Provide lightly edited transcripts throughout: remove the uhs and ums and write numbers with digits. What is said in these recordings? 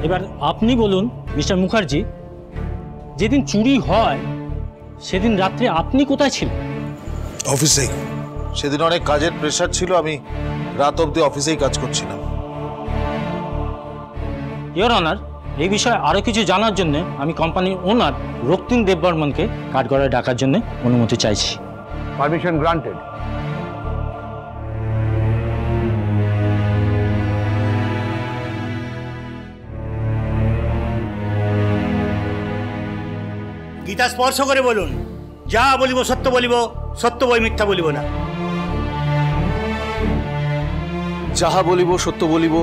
এবার আপনি বলুন মিস্টার মুখার্জি, যেদিন চুরি হয় সেদিন রাত্রে আপনি কোথায় ছিলেন? অফিসেই। সেদিন অনেক কাজের প্রেশার ছিল, আমি রাত অবধি অফিসেই কাজ করছিলাম। ইওর অনার, এই বিষয়ে আরো কিছু জানার জন্য আমি কোম্পানির ওনার রক্তিম দেববর্মনকে কাঠগড়ায় ডাকার জন্য অনুমতি চাইছি। Permission granted. গীতা স্পর্শ করে বলুন, যা বলিব সত্য বলিব, সত্য বই মিথ্যা বলিব না। যাহা বলিব সত্য বলিব,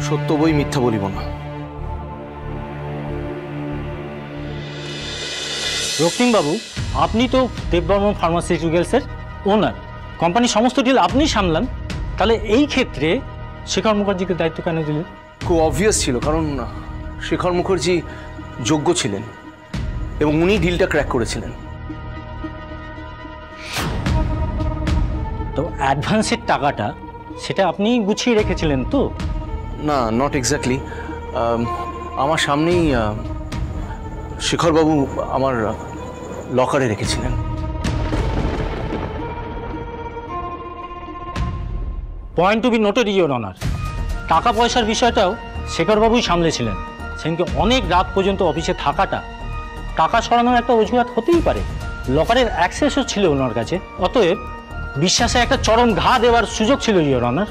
সত্য বই মিথ্যা বলিব না। রক্তিম বাবু, আপনি তো দেববর্মন ফার্মাসিউটিক্যালসের ওনার, কোম্পানির সমস্ত ডিল আপনি সামলান, তাহলে এই ক্ষেত্রে শেখর মুখার্জিকে দায়িত্ব কেন দিলেন? খুব অবভিয়াস ছিল, কারণ শেখর মুখার্জি যোগ্য ছিলেন এবং উনি ডিলটা ক্র্যাক করেছিলেন। তো অ্যাডভান্সের টাকাটা সেটা আপনি গুছিয়ে রেখেছিলেন তো? না, নট এক্স্যাক্টলি। আমার সামনেই শেখরবাবু আমার লকারে রেখেছিলেন। Point to be noted your honour, টাকা পয়সার বিষয়টাও শেখরবাবুই সামলেছিলেন। সেদিনকে অনেক রাত পর্যন্ত অফিসে থাকাটা টাকা সরানোর একটা অজুহাত হতেই পারে। লকারের অ্যাক্সেসও ছিল ওনার কাছে, অতএব বিশ্বাসে একটা চরম ঘা দেওয়ার সুযোগ ছিল ইওর অনার।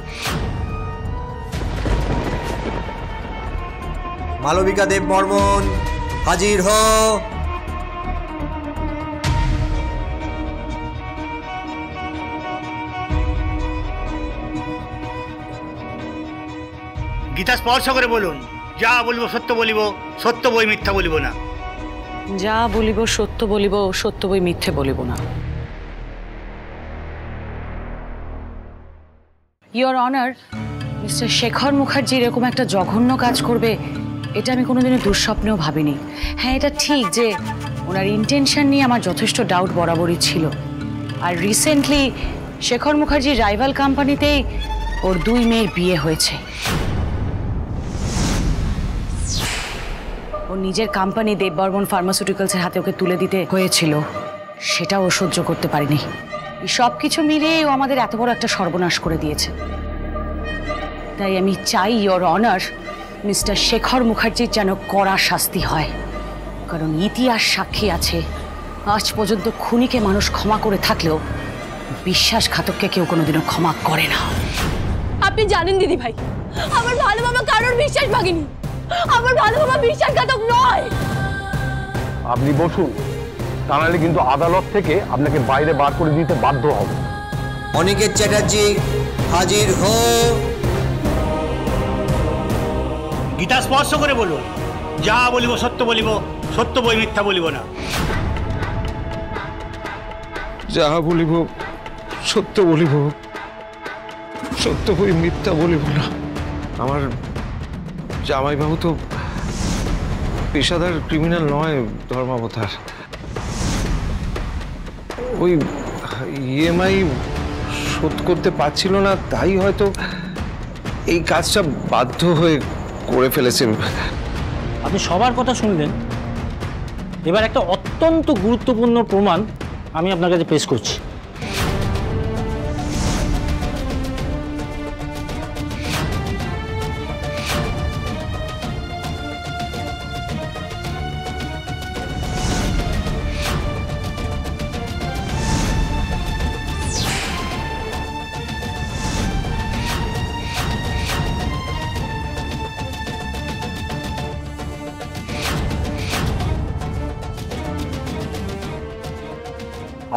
মালবিকা দেববর্মন হাজির হ। গীতা স্পর্শ করে বলুন, যা বলিব সত্য বলিব, সত্য বই মিথ্যা বলিব না। যা বলিব সত্য বলিব, সত্য বই মিথ্যে বলিব না। Your honour, mister Shekhar Mukherjee এরকম একটা জঘন্য কাজ করবে এটা আমি কোনোদিনও দুঃস্বপ্নেও ভাবিনি। হ্যাঁ, এটা ঠিক যে ওনার ইন্টেনশন নিয়ে আমার যথেষ্ট ডাউট বরাবরই ছিল। আর রিসেন্টলি শেখর মুখার্জির রাইভাল কোম্পানিতেই ওর 2 মেয়ের বিয়ে হয়েছে। ওর নিজের কোম্পানি দেববর্মন ফার্মাসিউটিক্যালসের হাতে ওকে তুলে দিতে হয়েছিল, সেটাও ও সহ্য করতে পারিনি। এই সব কিছু মিলিয়ে ও আমাদের এত বড় একটা সর্বনাশ করে দিয়েছে। তাই আমি চাই ইওর অনার, মিস্টার শেখর মুখার্জির যেন কড়া শাস্তি হয়, কারণ ইতিহাস সাক্ষী আছে আজ পর্যন্ত খুনিকে মানুষ ক্ষমা করে থাকলেও বিশ্বাসঘাতককে কেউ কোনোদিনও ক্ষমা করে না। আপনি জানেন দিদি ভাই, আমার ভালো বাবা কারোর বিশ্বাস ভাঙেনি। আমার ভালো বাবা বিশ্বাসঘাতক নয়। আপনি বসুন, তা নাহলে কিন্তু আদালত থেকে আপনাকে বাইরে বার করে দিতে বাধ্য হবে। অনিকেত চ্যাটার্জি হাজির হ। গীতা স্পর্শ করে বলুন, যা বলিব সত্য বলিব, সত্য বই মিথ্যা বলিব না। যাহা বলিব সত্য বলিব, সত্য বই মিথ্যা বলিব না। আমার জামাইবাবু তো পেশাদার ক্রিমিনাল নয় ধর্মাবতার। ওই ইএমআই শোধ করতে পারছিল না, তাই হয়তো এই কাজটা বাধ্য হয়ে করে ফেলেছে। আপনি সবার কথা শুনলেন, এবার একটা অত্যন্ত গুরুত্বপূর্ণ প্রমাণ আমি আপনার কাছে পেশ করছি।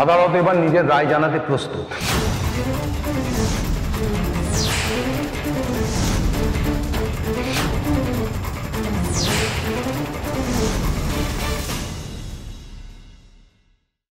আদালত এবার নিজের রায় জানাতে প্রস্তুত।